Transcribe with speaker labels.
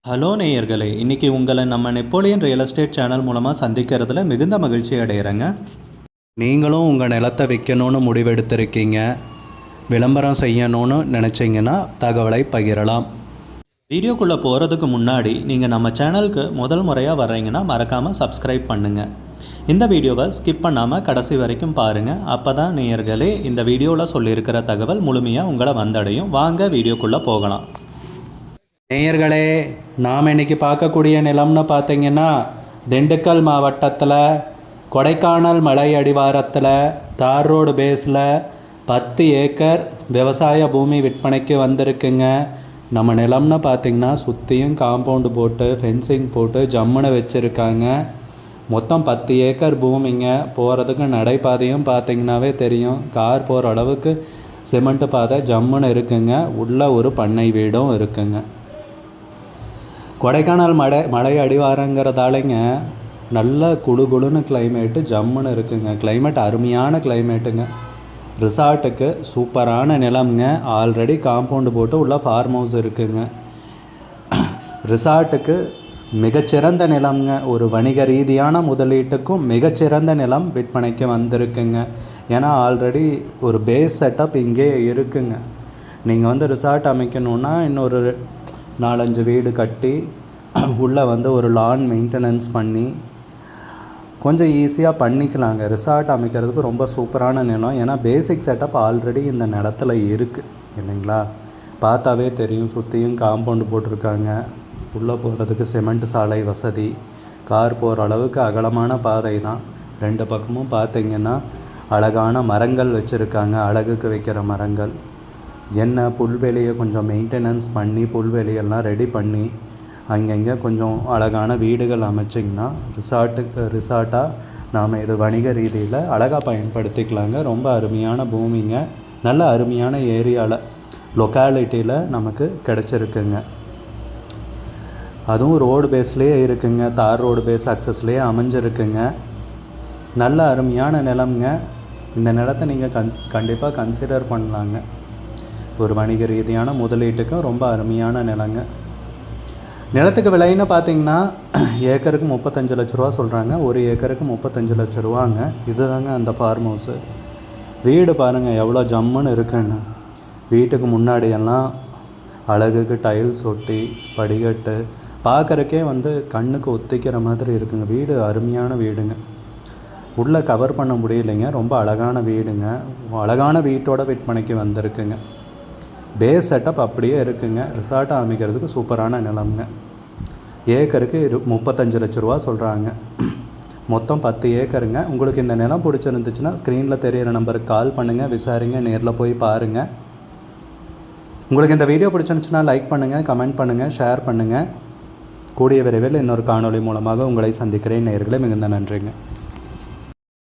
Speaker 1: Hello நேயர்களே, இன்றைக்கி உங்களை நம்ம நெப்போலியன் ரியல் எஸ்டேட் சேனல் மூலமாக சந்திக்கிறதுல மிகுந்த மகிழ்ச்சி அடைகிறேங்க. நீங்களும் உங்கள் நிலத்தை விற்கணும்னு முடிவெடுத்திருக்கீங்க, விளம்பரம் செய்யணும்னு நினச்சிங்கன்னா தகவலை பகிரலாம். வீடியோக்குள்ளே போகிறதுக்கு முன்னாடி நீங்கள் நம்ம சேனலுக்கு முதல் முறையாக வர்றீங்கன்னா மறக்காமல் சப்ஸ்கிரைப் பண்ணுங்கள். இந்த வீடியோவை ஸ்கிப் பண்ணாமல் கடைசி வரைக்கும் பாருங்கள். அப்போ தான் நேயர்களே இந்த வீடியோவில் சொல்லியிருக்கிற தகவல் முழுமையாக உங்களை வந்தடையும். வாங்க வீடியோக்குள்ளே போகலாம். நேயர்களே, நாம் இன்றைக்கி பார்க்கக்கூடிய நிலம்னு பார்த்தீங்கன்னா திண்டுக்கல் மாவட்டத்தில் கொடைக்கானல் மலை அடிவாரத்தில் தார் ரோடு பேஸில் 10 ஏக்கர் விவசாய பூமி விற்பனைக்கு வந்திருக்குங்க. நம்ம நிலம்னு பார்த்திங்கன்னா சுற்றியும் காம்பவுண்டு போட்டு ஃபென்சிங் போட்டு ஜம்முன்னு வச்சுருக்காங்க. மொத்தம் 10 ஏக்கர் பூமிங்க. போகிறதுக்கு நடைபாதையும் பார்த்திங்கனாவே தெரியும். கார் போகிற அளவுக்கு சிமெண்ட்டு பாதை ஜம்முன்னு இருக்குங்க. உள்ள ஒரு பண்ணை வீடும் இருக்குங்க. கொடைக்கானல் மலை அடிவாரங்கிறதாலேங்க நல்ல குளுன்னு கிளைமேட்டு ஜம்முன்னு இருக்குங்க. கிளைமேட் அருமையான கிளைமேட்டுங்க. ரிசார்ட்டுக்கு சூப்பரான நிலம்ங்க. ஆல்ரெடி காம்பவுண்டு போட்டு உள்ள ஃபார்ம் ஹவுஸ் இருக்குங்க. ரிசார்ட்டுக்கு மிகச்சிறந்த நிலம்ங்க. ஒரு வணிக ரீதியான முதலீட்டுக்கும் மிகச்சிறந்த நிலம் விற்பனைக்கு வந்திருக்குங்க. ஏன்னா ஆல்ரெடி ஒரு பேஸ் செட்டப் இங்கே இருக்குங்க. நீங்கள் ரிசார்ட் அமைக்கணுன்னா இன்னொரு 4-5 வீடு கட்டி உள்ளே ஒரு லான் மெயின்டெனன்ஸ் பண்ணி கொஞ்சம் ஈஸியாக பண்ணிக்கலாங்க. ரிசார்ட் அமைக்கிறதுக்கு ரொம்ப சூப்பரான நிலம். ஏன்னா பேசிக் செட்டப் ஆல்ரெடி இந்த நிலத்தில் இருக்குது இல்லைங்களா. பார்த்தாவே தெரியும். சுற்றியும் காம்பவுண்டு போட்டிருக்காங்க. உள்ளே போகிறதுக்கு சிமெண்ட் சாலை வசதி, கார் போகிற அளவுக்கு அகலமான பாதை தான். 2 பக்கமும் பார்த்திங்கன்னா அழகான மரங்கள் வச்சுருக்காங்க. அழகுக்கு வைக்கிற மரங்கள். என்ன புல்வெளியை கொஞ்சம் மெயின்டெனன்ஸ் பண்ணி புல்வெளியெல்லாம் ரெடி பண்ணி அங்கங்கே கொஞ்சம் அழகான வீடுகள் அமைச்சிங்கன்னா ரிசார்ட்டாக நாம் இது வணிக ரீதியில் அழகாக பயன்படுத்திக்கலாங்க. ரொம்ப அருமையான பூமிங்க. நல்ல அருமையான ஏரியாவில் லொக்காலிட்டியில் நமக்கு கிடச்சிருக்குங்க. அதுவும் ரோடு பேஸ்லேயே இருக்குங்க. தார் ரோடு பேஸ் அக்சஸ்லேயே அமைஞ்சிருக்குங்க. நல்ல அருமையான நிலம்ங்க. இந்த நிலத்தை நீங்கள் கண்டிப்பாக கன்சிடர் பண்ணலாங்க. ஒரு வணிக ரீதியான முதலீட்டுக்கும் ரொம்ப அருமையான நிலங்க. நிலத்துக்கு விலைன்னு பார்த்தீங்கன்னா ஏக்கருக்கு 35 லட்ச ரூபா சொல்கிறாங்க. ஒரு ஏக்கருக்கு 35 லட்ச ரூபாங்க. இதுதாங்க அந்த ஃபார்ம் ஹவுஸு. வீடு பாருங்கள் எவ்வளோ ஜம்முன்னு இருக்குன்னு. வீட்டுக்கு முன்னாடியெல்லாம் அழகுக்கு டைல்ஸ் ஒட்டி படிக்கட்டு பார்க்குறக்கே கண்ணுக்கு ஒத்திக்கிற மாதிரி இருக்குங்க. வீடு அருமையான வீடுங்க. உள்ளே கவர் பண்ண முடியலைங்க. ரொம்ப அழகான வீடுங்க. அழகான வீட்டோட விற்பனைக்கு வந்திருக்குங்க. பேஸ் செட்டப் அப்படியே இருக்குங்க. ரிசார்ட்டாக அமைக்கிறதுக்கு சூப்பரான நிலம்ங்க. ஏக்கருக்கு 35 லட்ச ரூபா சொல்கிறாங்க. மொத்தம் 10 ஏக்கருங்க. உங்களுக்கு இந்த நிலம் பிடிச்சிருந்துச்சுன்னா ஸ்க்ரீனில் தெரியிற நம்பருக்கு கால் பண்ணுங்கள், விசாரிங்க, நேரில் போய் பாருங்கள். உங்களுக்கு இந்த வீடியோ பிடிச்சிருந்துச்சுன்னா லைக் பண்ணுங்கள், கமெண்ட் பண்ணுங்கள், ஷேர் பண்ணுங்கள். கூடிய விரைவில் இன்னொரு காணொளி மூலமாக உங்களை சந்திக்கிறேன். நேயர்களே, மிகுந்த நன்றிங்க.